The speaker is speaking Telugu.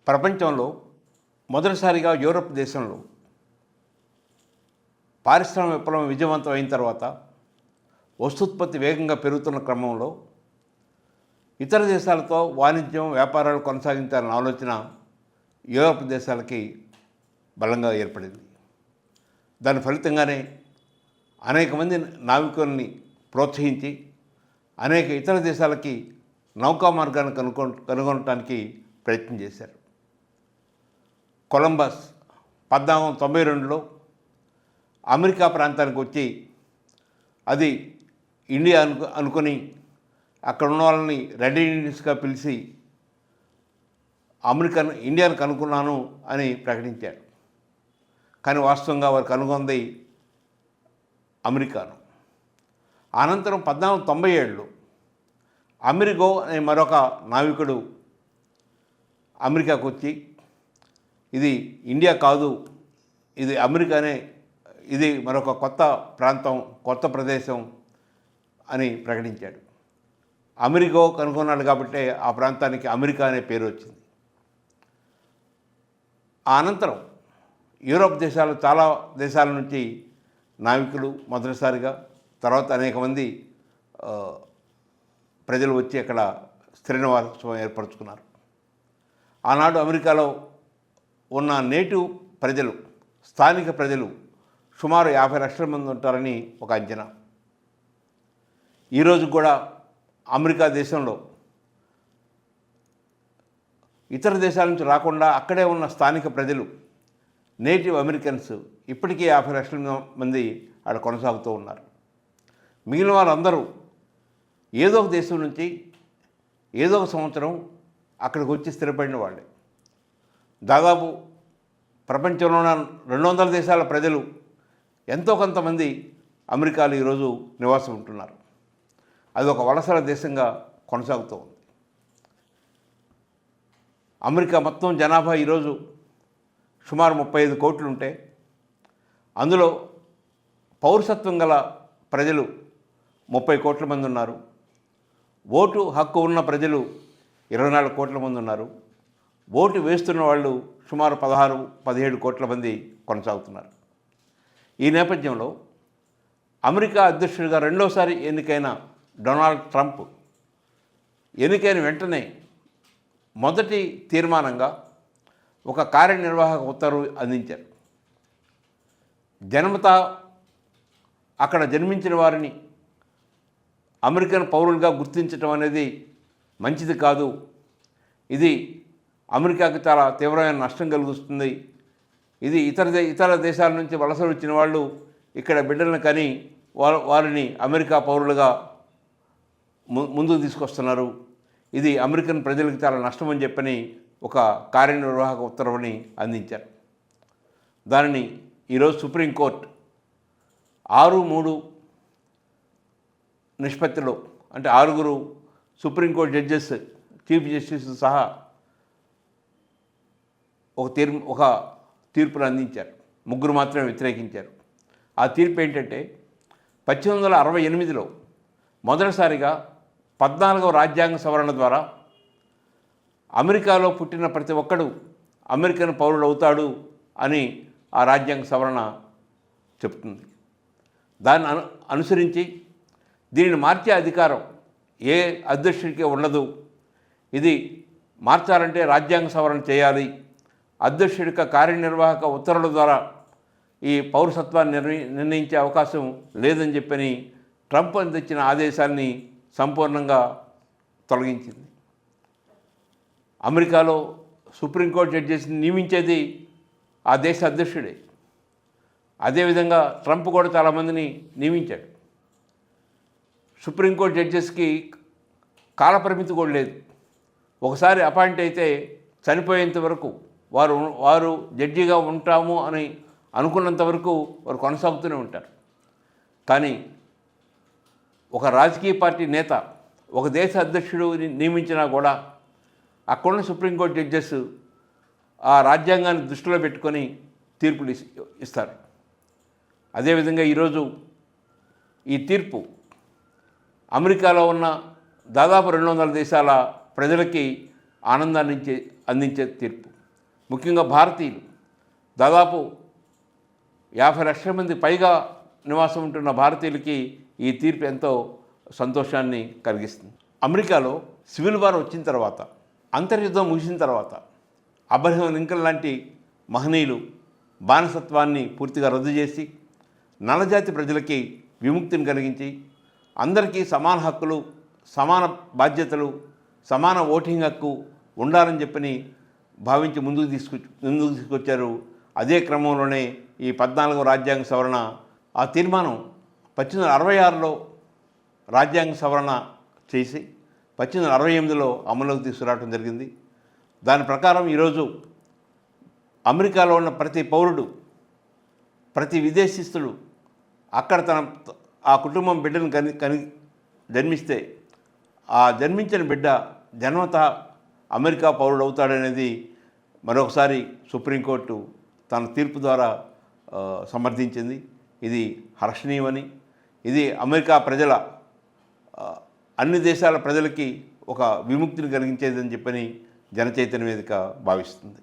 ప్రపంచంలో మొదటిసారిగా యూరప్ దేశంలో పారిశ్రామిక విప్లవం విజయవంతం అయిన తర్వాత వస్తూత్పత్తి వేగంగా పెరుగుతున్న క్రమంలో ఇతర దేశాలతో వాణిజ్యం వ్యాపారాలు కొనసాగించాలన్న ఆలోచన యూరప్ దేశాలకి బలంగా ఏర్పడింది. దాని ఫలితంగానే అనేక మంది నావికుల్ని ప్రోత్సహించి అనేక ఇతర దేశాలకి నౌకా మార్గాన్ని కనుగొనటానికి ప్రయత్నం చేశారు. కొలంబస్ 1892లో అమెరికా ప్రాంతానికి వచ్చి అది ఇండియా అనుకుని అక్కడ ఉన్న వాళ్ళని రెడ్ ఇండియన్స్గా పిలిచి ఇండియాను కనుక్కున్నాను అని ప్రకటించారు. కానీ వాస్తవంగా వారు కనుగొంది అమెరికాను. అనంతరం 1897లో అమెరిగో అనే మరొక నావికుడు అమెరికాకు వచ్చి ఇది ఇండియా కాదు, ఇది అమెరికానే, ఇది మరొక కొత్త ప్రాంతం, కొత్త ప్రదేశం అని ప్రకటించాడు. అమెరిగో కనుగొన్నాడు కాబట్టి ఆ ప్రాంతానికి అమెరికా అనే పేరు వచ్చింది. ఆ అనంతరం యూరోప్ దేశాలు చాలా దేశాల నుంచి నావికులు మొదటిసారిగా, తర్వాత అనేక మంది ప్రజలు వచ్చి అక్కడ స్థిర నివాసం ఏర్పరచుకున్నారు. ఆనాడు అమెరికాలో ఉన్న నేటివ్ ప్రజలు, స్థానిక ప్రజలు సుమారు 50 లక్షల మంది ఉంటారని ఒక అంచనా. ఈరోజు కూడా అమెరికా దేశంలో ఇతర దేశాల నుంచి రాకుండా అక్కడే ఉన్న స్థానిక ప్రజలు, నేటివ్ అమెరికన్స్ ఇప్పటికీ 50 లక్షల మంది అక్కడ కొనసాగుతూ ఉన్నారు. మిగిలిన వారందరూ ఏదో ఒక దేశం నుంచి ఏదో ఒక సంవత్సరం అక్కడికి వచ్చి స్థిరపడిన వాళ్ళే. దాదాపు ప్రపంచంలో ఉన్న 200 దేశాల ప్రజలు ఎంతో కొంతమంది అమెరికాలో ఈరోజు నివాసం ఉంటున్నారు. అది ఒక వలసల దేశంగా కొనసాగుతూ ఉంది. అమెరికా మొత్తం జనాభా ఈరోజు సుమారు 35 కోట్లు ఉంటే అందులో పౌరసత్వం గల ప్రజలు 30 కోట్ల మంది ఉన్నారు. ఓటు హక్కు ఉన్న ప్రజలు 24 కోట్ల మంది ఉన్నారు. ఓటు వేస్తున్న వాళ్ళు సుమారు 16-17 కోట్ల మంది కొనసాగుతున్నారు. ఈ నేపథ్యంలో అమెరికా అధ్యక్షుడిగా రెండోసారి ఎన్నికైన డొనాల్డ్ ట్రంప్ ఎన్నికైన వెంటనే మొదటి తీర్మానంగా ఒక కార్యనిర్వాహక ఉత్తర్వు అందించారు. జన్మతా అక్కడ జన్మించిన వారిని అమెరికన్ పౌరులుగా గుర్తించడం అనేది మంచిది కాదు, ఇది అమెరికాకి చాలా తీవ్రమైన నష్టం కలిగిస్తుంది, ఇది ఇతర దేశాల నుంచి వలసలు వచ్చిన వాళ్ళు ఇక్కడ బిడ్డలను కని వారిని అమెరికా పౌరులుగా ముందుకు తీసుకొస్తున్నారు, ఇది అమెరికన్ ప్రజలకు చాలా నష్టమని చెప్పని ఒక కార్యనిర్వాహక ఉత్తర్వుని అందించారు. దానిని ఈరోజు సుప్రీంకోర్టు 6-3 నిష్పత్తిలో, అంటే 6 సుప్రీంకోర్టు జడ్జెస్, చీఫ్ జస్టిస్ సహా ఒక తీర్పును అందించారు. 3 మాత్రమే వ్యతిరేకించారు. ఆ తీర్పు ఏంటంటే 1868లో మొదటిసారిగా 14వ రాజ్యాంగ సవరణ ద్వారా అమెరికాలో పుట్టిన ప్రతి ఒక్కడు అమెరికన్ పౌరుడు అవుతాడు అని ఆ రాజ్యాంగ సవరణ చెప్తుంది. దాన్ని అనుసరించి దీనిని మార్చే అధికారం ఏ అధ్యక్షుడికి ఉండదు, ఇది మార్చాలంటే రాజ్యాంగ సవరణ చేయాలి, అధ్యక్షుడి కార్యనిర్వాహక ఉత్తర్వుల ద్వారా ఈ పౌరసత్వాన్ని నిర్ణయించే అవకాశం లేదని చెప్పని ట్రంప్ అందించిన ఆదేశాన్ని సంపూర్ణంగా తొలగించింది. అమెరికాలో సుప్రీంకోర్టు జడ్జెస్ని నియమించేది ఆ దేశ అధ్యక్షుడే. అదేవిధంగా ట్రంప్ కూడా చాలామందిని నియమించాడు. సుప్రీంకోర్టు జడ్జెస్కి కాలపరిమితి కూడా లేదు. ఒకసారి అపాయింట్ అయితే చనిపోయేంత వరకు వారు జడ్జిగా ఉంటాము అని అనుకున్నంత వరకు వారు కొనసాగుతూనే ఉంటారు. కానీ ఒక రాజకీయ పార్టీ నేత ఒక దేశ అధ్యక్షుడు నియమించినా కూడా అక్కడున్న సుప్రీంకోర్టు జడ్జెస్ ఆ రాజ్యాంగాన్ని దృష్టిలో పెట్టుకొని తీర్పులు ఇస్తారు. అదేవిధంగా ఈరోజు ఈ తీర్పు అమెరికాలో ఉన్న దాదాపు 200 దేశాల ప్రజలకి ఆనందాన్ని అందించే తీర్పు. ముఖ్యంగా భారతీయులు దాదాపు 50 లక్షల మంది పైగా నివాసం ఉంటున్న భారతీయులకి ఈ తీర్పు ఎంతో సంతోషాన్ని కలిగిస్తుంది. అమెరికాలో సివిల్ వార్ వచ్చిన తర్వాత, అంతర్యుద్ధం ముగిసిన తర్వాత అబ్రహం లింకన్ లాంటి మహనీయులు బానిసత్వాన్ని పూర్తిగా రద్దు చేసి నల్లజాతి ప్రజలకి విముక్తిని కలిగించి అందరికీ సమాన హక్కులు, సమాన బాధ్యతలు, సమాన ఓటింగ్ హక్కు ఉండాలని చెప్పని భావించి ముందుకు తీసుకొచ్చారు. అదే క్రమంలోనే ఈ 14వ రాజ్యాంగ సవరణ, ఆ తీర్మానం 1866లో రాజ్యాంగ సవరణ చేసి 1868లో అమలులోకి తీసుకురావడం జరిగింది. దాని ప్రకారం ఈరోజు అమెరికాలో ఉన్న ప్రతి పౌరుడు, ప్రతి విదేశీస్తుడు అక్కడ ఆ కుటుంబం బిడ్డను జన్మిస్తే ఆ జన్మించిన బిడ్డ జన్మతః అమెరికా పౌరుడు అవుతాడనేది మరొకసారి సుప్రీంకోర్టు తన తీర్పు ద్వారా సమర్థించింది. ఇది హర్షణీయమని, ఇది అమెరికా ప్రజల, అన్ని దేశాల ప్రజలకి ఒక విముక్తిని కలిగించేదని చెప్పని జనచైతన్య వేదిక భావిస్తుంది.